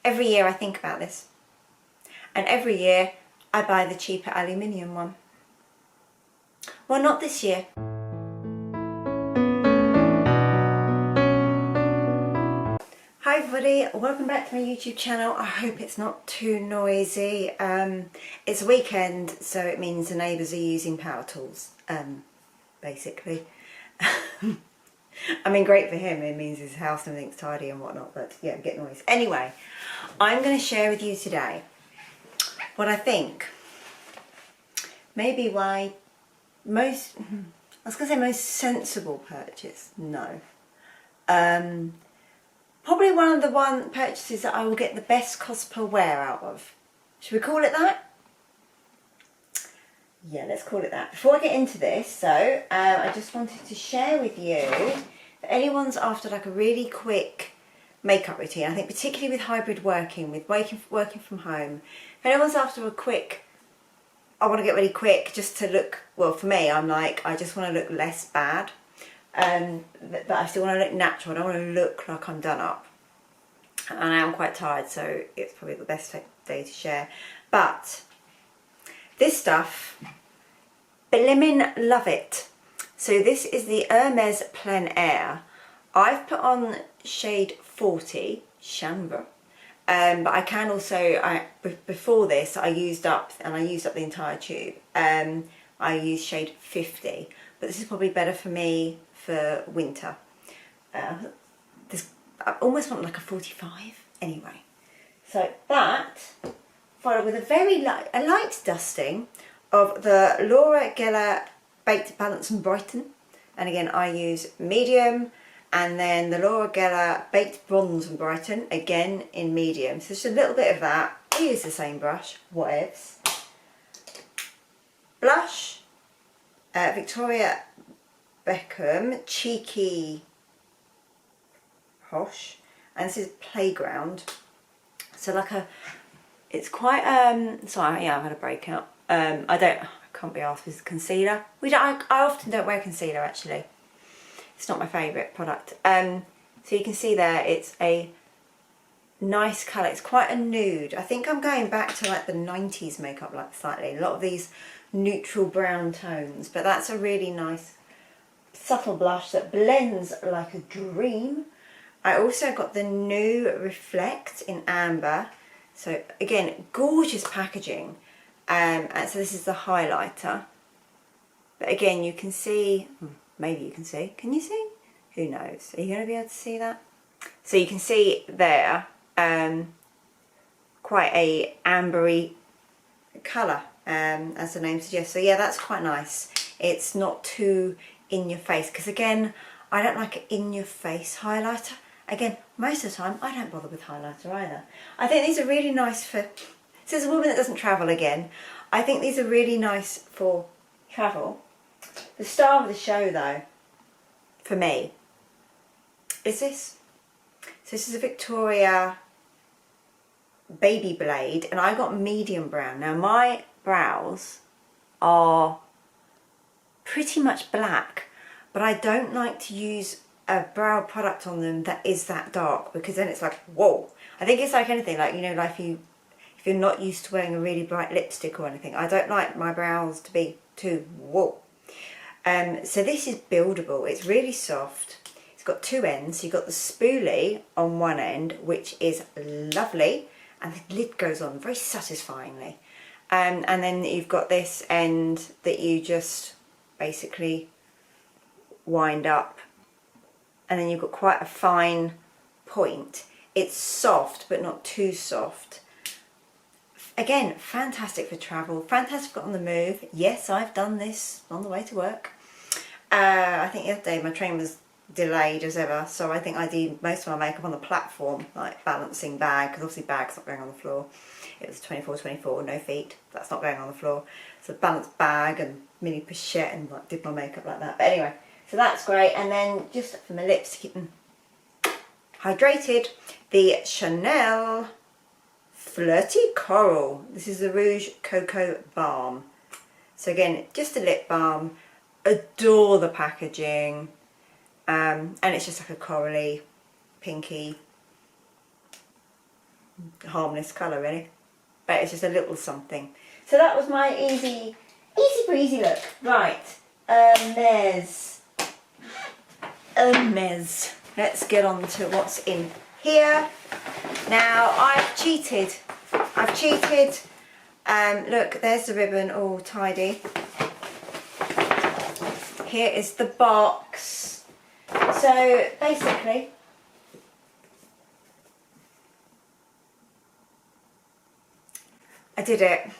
Every year I think about this. And every year I buy the cheaper aluminium one. Well, not this year. Hi everybody, welcome back to my YouTube channel. I hope it's not too noisy. It's a weekend, so it means the neighbours are using power tools, basically. I mean, great for him, it means his house and everything's tidy and whatnot, but yeah, get noise. Anyway, I'm going to share with you today what I think maybe why most, I was going to say most sensible purchase, no. Probably one of the purchases that I will get the best cost per wear out of. Should we call it that? Yeah, let's call it that. Before I get into this, though, I just wanted to share with you, if anyone's after like a really quick makeup routine, I think particularly with hybrid working, with working from home, if anyone's after a quick, I want to get really quick just to look, well for me, I'm like, I just want to look less bad. But I still want to look natural. I don't want to look like I'm done up, and I am quite tired, so it's probably the best day to share. But this stuff, blimmin' love it. So this is the Hermes Plein Air. I've put on shade 40 Chambre, but I can also, before this I used up the entire tube. I used shade 50, but this is probably better for me for winter. I almost want like a 45 anyway. So that, followed with a very light dusting of the Laura Geller Baked Balance and Brighten. And again, I use medium, and then the Laura Geller Baked Bronze and Brighten, again in medium. So just a little bit of that. I use the same brush, whatevs. Blush, Victoria Beckham Cheeky Posh, and this is Playground. So like it's quite sorry, yeah, I've had a breakout. I can't be asked with concealer. I often don't wear concealer actually. It's not my favourite product. So you can see there, it's a nice colour. It's quite a nude. I think I'm going back to like the 90s makeup, like slightly. A lot of these neutral brown tones, but that's a really nice subtle blush that blends like a dream. I also got the new Reflect in Amber. So again, gorgeous packaging. And so this is the highlighter. But again, you can see, maybe you can see. Can you see? Who knows? Are you going to be able to see that? So you can see there, quite a ambery colour, as the name suggests. So yeah, that's quite nice. It's not too in your face, because again, I don't like an in your face highlighter. Again, most of the time I don't bother with highlighter either. I think these are really nice for, so as a woman that doesn't travel again, I think these are really nice for travel. The star of the show though, for me, is this. So this is a Victoria Baby Blade, and I got medium brown. Now my brows are pretty much black, but I don't like to use a brow product on them that is that dark, because then it's like, whoa. I think it's like anything, like, you know, like if you're not used to wearing a really bright lipstick or anything, I don't like my brows to be too whoa. So this is buildable. It's really soft. It's got two ends. You've got the spoolie on one end, which is lovely, and the lid goes on very satisfyingly. And then you've got this end that you just basically wind up, and then you've got quite a fine point. It's soft but not too soft. Again, fantastic for travel, fantastic on the move. Yes, I've done this on the way to work. I think the other day my train was delayed as ever, so I think I did most of my makeup on the platform, like balancing bag, because obviously bag's not going on the floor. It was 24, no feet, that's not going on the floor. So balanced bag and mini pochette, and like did my makeup like that. But anyway, so that's great. And then just for my lips to keep them hydrated, the Chanel Flirty Coral. This is the Rouge Cocoa Balm. So again, just a lip balm. Adore the packaging. And it's just like a corally, pinky harmless colour really, but it's just a little something. So that was my easy breezy look. Right, Hermes. Let's get on to what's in here. Now I've cheated. Look, there's the ribbon, all tidy. Here is the box. So basically, I did it.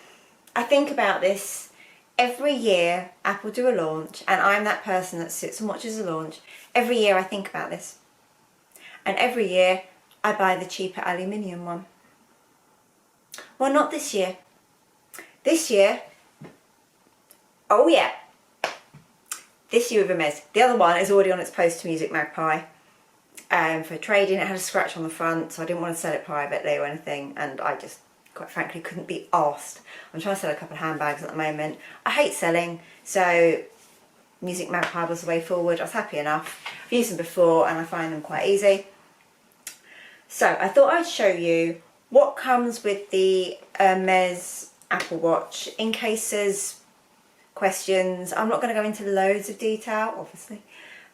I think about this every year. Apple do a launch, and I'm that person that sits and watches a launch. Every year I think about this, and every year I buy the cheaper aluminium one. Well, not this year. This year, oh yeah, this year with Hermes. The other one is already on its post to Music Magpie for trading. It had a scratch on the front, so I didn't want to sell it privately or anything, and I just, quite frankly, couldn't be asked. I'm trying to sell a couple of handbags at the moment. I hate selling, so Music Magpie was the way forward. I was happy enough. I've used them before and I find them quite easy. So I thought I'd show you what comes with the Hermes Apple Watch in case there's questions. I'm not going to go into loads of detail, obviously,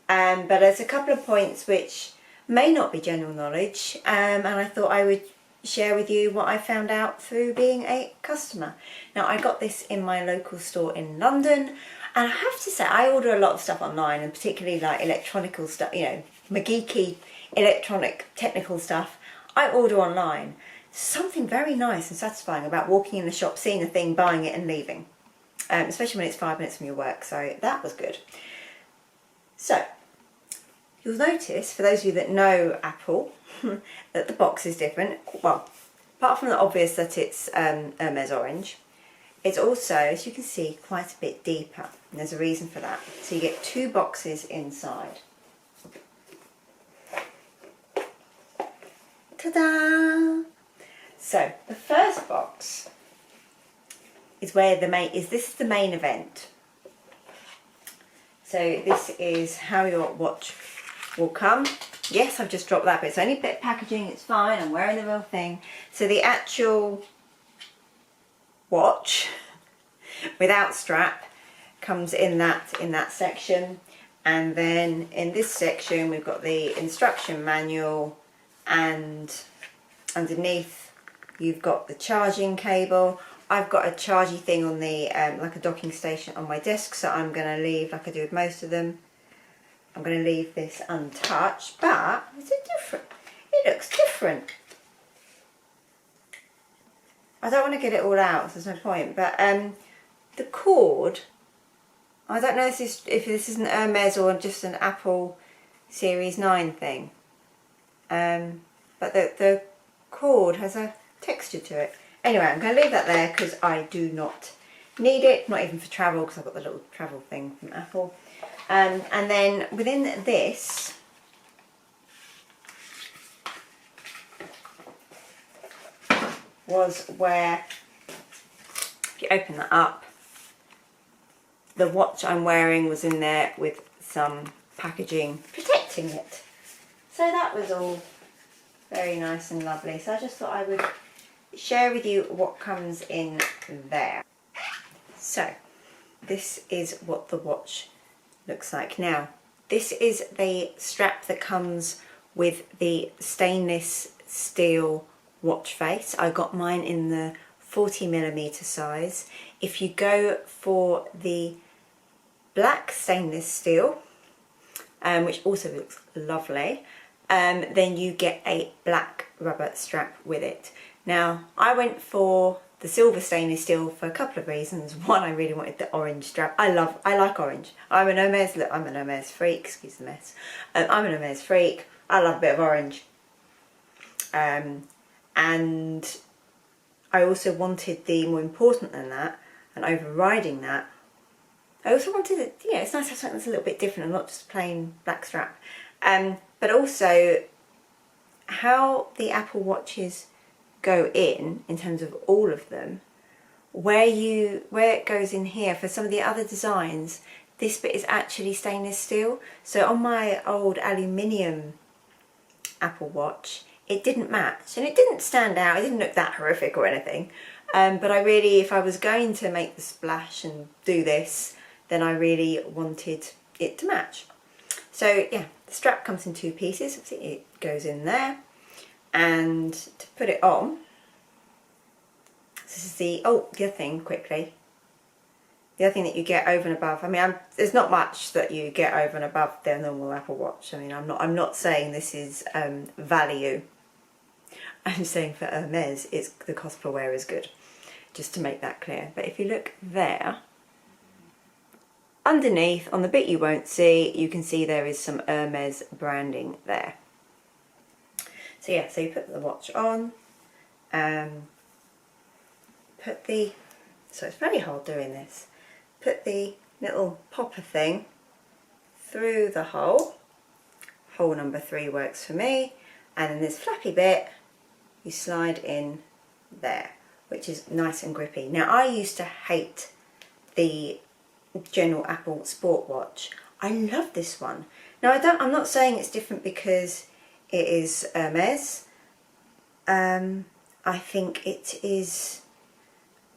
but there's a couple of points which may not be general knowledge, and I thought I would share with you what I found out through being a customer. Now, I got this in my local store in London, and I have to say I order a lot of stuff online, and particularly like electronical stuff, you know, geeky electronic technical stuff I order online. Something very nice and satisfying about walking in the shop, seeing a thing, buying it and leaving, especially when it's 5 minutes from your work, so that was good. So you'll notice, for those of you that know Apple, that the box is different. Well, apart from the obvious that it's Hermes orange, it's also, as you can see, quite a bit deeper, and there's a reason for that. So you get 2 boxes inside. Ta-da! So the first box is where this is the main event. So this is how your watch will come. Yes, I've just dropped that, but it's only a bit of packaging, it's fine, I'm wearing the real thing. So the actual watch without strap comes in that section, and then in this section we've got the instruction manual, and underneath you've got the charging cable. I've got a chargy thing on the like a docking station on my desk, so I'm going to leave, like I do with most of them, I'm going to leave this untouched. But is it different? It looks different. I don't want to get it all out, so there's no point, but the cord, I don't know if this is an Hermes or just an Apple Series 9 thing, but the cord has a texture to it. Anyway, I'm going to leave that there because I do not need it, not even for travel, because I've got the little travel thing from Apple. And then within this was where, if you open that up, the watch I'm wearing was in there with some packaging protecting it. So that was all very nice and lovely. So I just thought I would share with you what comes in there. So this is what the watch looks like. Now, this is the strap that comes with the stainless steel watch face. I got mine in the 40mm size. If you go for the black stainless steel, which also looks lovely, then you get a black rubber strap with it. Now, I went for the silver stainless steel for a couple of reasons. One, I really wanted the orange strap. I like orange. I'm an Hermes freak, excuse the mess. I'm an Hermes freak. I love a bit of orange. And I also wanted the, more important than that, and overriding that, I also wanted it, yeah, it's nice to have something that's a little bit different and not just plain black strap. But also how the Apple Watches go in terms of all of them, where it goes in here for some of the other designs, this bit is actually stainless steel. So on my old aluminium Apple Watch, it didn't match, and it didn't stand out, it didn't look that horrific or anything, but I really, if I was going to make the splash and do this, then I really wanted it to match. So yeah, the strap comes in 2 pieces. See, it goes in there, and to put it on, this is the other thing quickly. The other thing that you get over and above, I mean, there's not much that you get over and above their normal Apple Watch. I mean, I'm not saying this is value. I'm saying for Hermes, the cost per wear is good, just to make that clear. But if you look there, underneath, on the bit you won't see, you can see there is some Hermes branding there. So yeah, so you put the watch on, so it's very hard doing this, put the little popper thing through the hole number 3 works for me, and then this flappy bit you slide in there, which is nice and grippy. Now, I used to hate the general Apple Sport Watch. I love this one. Now, I'm not saying it's different because it is Hermes. I think it is,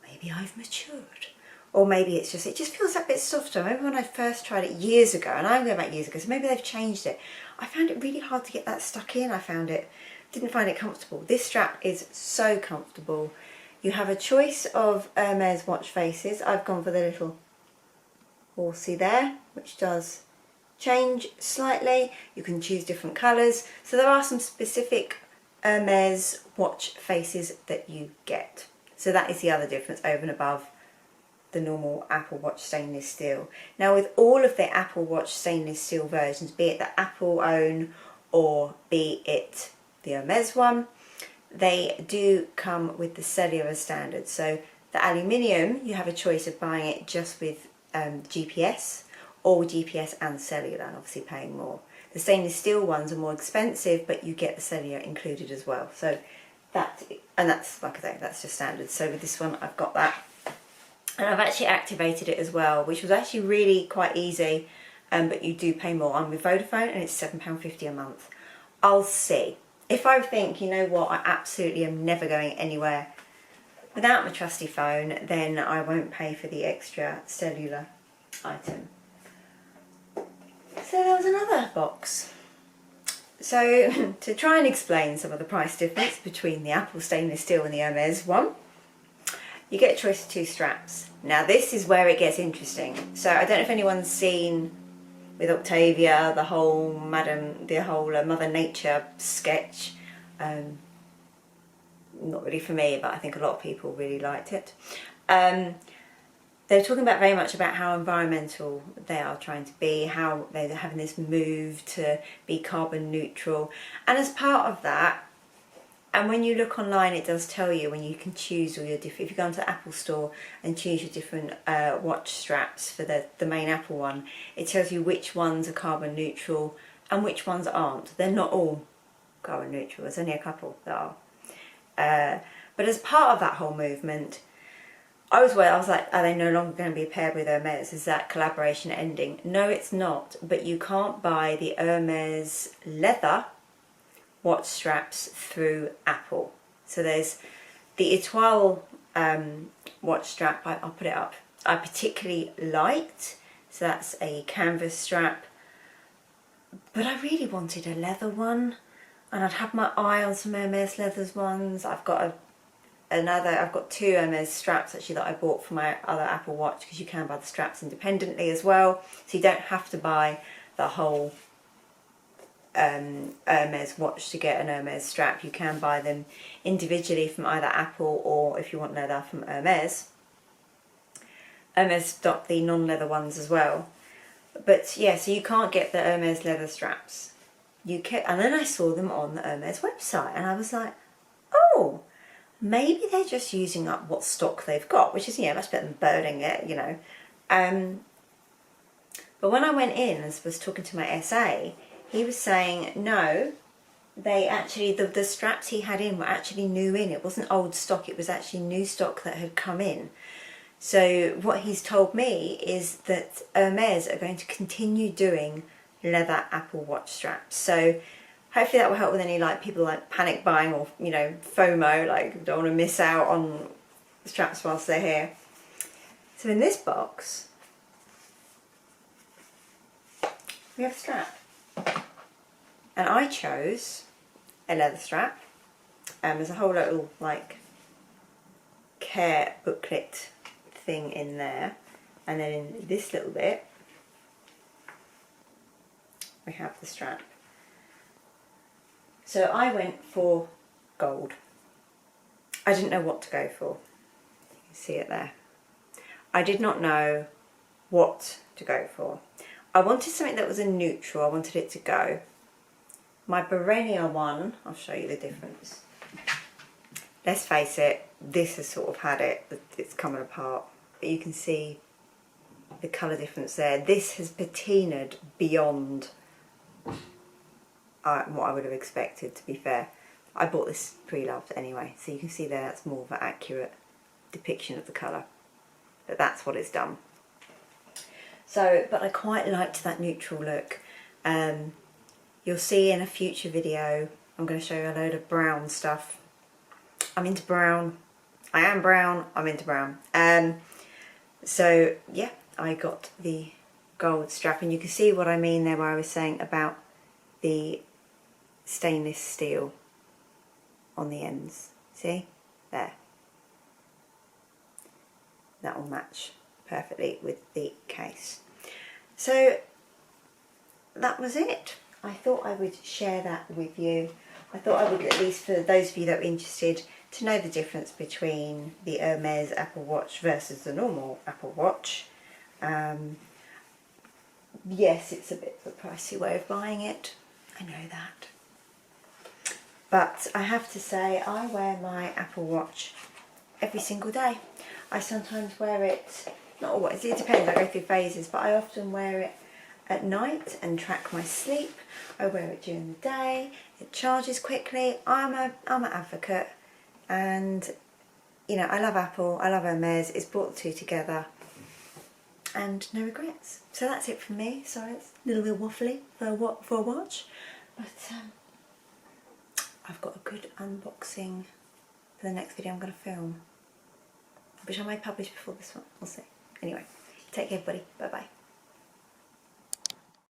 maybe I've matured, or maybe it's just, it just feels a bit softer. I remember when I first tried it years ago, and I'm going back years ago, so maybe they've changed it. I found it really hard to get that stuck in. Didn't find it comfortable. This strap is so comfortable. You have a choice of Hermes watch faces. I've gone for the little horsey there, which does change slightly. You can choose different colours. So there are some specific Hermes watch faces that you get. So that is the other difference over and above the normal Apple Watch stainless steel. Now, with all of the Apple Watch stainless steel versions, be it the Apple own or be it the Hermes one, they do come with the cellular standard. So the aluminium, you have a choice of buying it just with GPS or GPS and cellular, and obviously paying more. The stainless steel ones are more expensive, but you get the cellular included as well. So that's, like I say, that's just standard. So with this one, I've got that. And I've actually activated it as well, which was actually really quite easy, but you do pay more. I'm with Vodafone and it's £7.50 a month. I'll see. If I think, you know what, I absolutely am never going anywhere without my trusty phone, then I won't pay for the extra cellular item. So there was another box. So to try and explain some of the price difference between the Apple stainless steel and the Hermes one, you get a choice of 2 straps. Now this is where it gets interesting. So I don't know if anyone's seen with Octavia the whole Mother Nature sketch. Not really for me, but I think a lot of people really liked it. They're talking very much about how environmental they are trying to be, how they're having this move to be carbon neutral. And as part of that, and when you look online, it does tell you when you can choose all your different, if you go into the Apple store and choose your different watch straps for the main Apple one, it tells you which ones are carbon neutral and which ones aren't. They're not all carbon neutral, there's only a couple that are. But as part of that whole movement, I was like, are they no longer going to be paired with Hermes? Is that collaboration ending? No, it's not. But you can't buy the Hermes leather watch straps through Apple. So there's the Etoile watch strap, I'll put it up, I particularly liked. So that's a canvas strap. But I really wanted a leather one. And I'd had my eye on some Hermes leathers ones. I've got 2 Hermes straps actually that I bought for my other Apple Watch, because you can buy the straps independently as well. So you don't have to buy the whole Hermes watch to get an Hermes strap. You can buy them individually from either Apple, or if you want leather, from Hermes. Hermes stock the non-leather ones as well. But yeah, so you can't get the Hermes leather straps. And then I saw them on the Hermes website and I was like, oh, maybe they're just using up what stock they've got, which is, much better than burning it, But when I went in and was talking to my SA, he was saying, no, they actually, the straps he had in were actually new in. It wasn't old stock, it was actually new stock that had come in. So what he's told me is that Hermes are going to continue doing leather Apple Watch straps. So hopefully that will help with any like people like panic buying or, you know, FOMO, like don't want to miss out on straps whilst they're here. So in this box we have a strap, and I chose a leather strap. There's a whole little like care booklet thing in there, and then in this little bit we have the strap. So I went for gold. I didn't know what to go for. You can see it there. I did not know what to go for. I wanted something that was a neutral. I wanted it to go. My Barenia one, I'll show you the difference. Let's face it, this has sort of had it, it's coming apart. But you can see the colour difference there. This has patinaed beyond what I would have expected, to be fair. I bought this pre-loved anyway, so you can see there that's more of an accurate depiction of the colour. But that's what it's done. So, but I quite liked that neutral look. You'll see in a future video, I'm going to show you a load of brown stuff. I'm into brown. I am brown, I'm into brown. So yeah, I got the gold strap, and you can see what I mean there where I was saying about the stainless steel on the ends. See? There. That will match perfectly with the case. So that was it. I thought I would share that with you. I thought I would, at least for those of you that are interested, to know the difference between the Hermes Apple Watch versus the normal Apple Watch. Yes, it's a bit of a pricey way of buying it. I know that. But I have to say, I wear my Apple Watch every single day. I sometimes wear it, not always, it depends, I go through phases, but I often wear it at night and track my sleep. I wear it during the day, it charges quickly. I'm an advocate, and you know, I love Apple, I love Hermes, it's brought the two together, and no regrets. So that's it from me. Sorry, it's a little bit waffly for a watch, but I've got a good unboxing for the next video I'm going to film, which I might publish before this one, we'll see. Anyway, take care everybody, bye bye.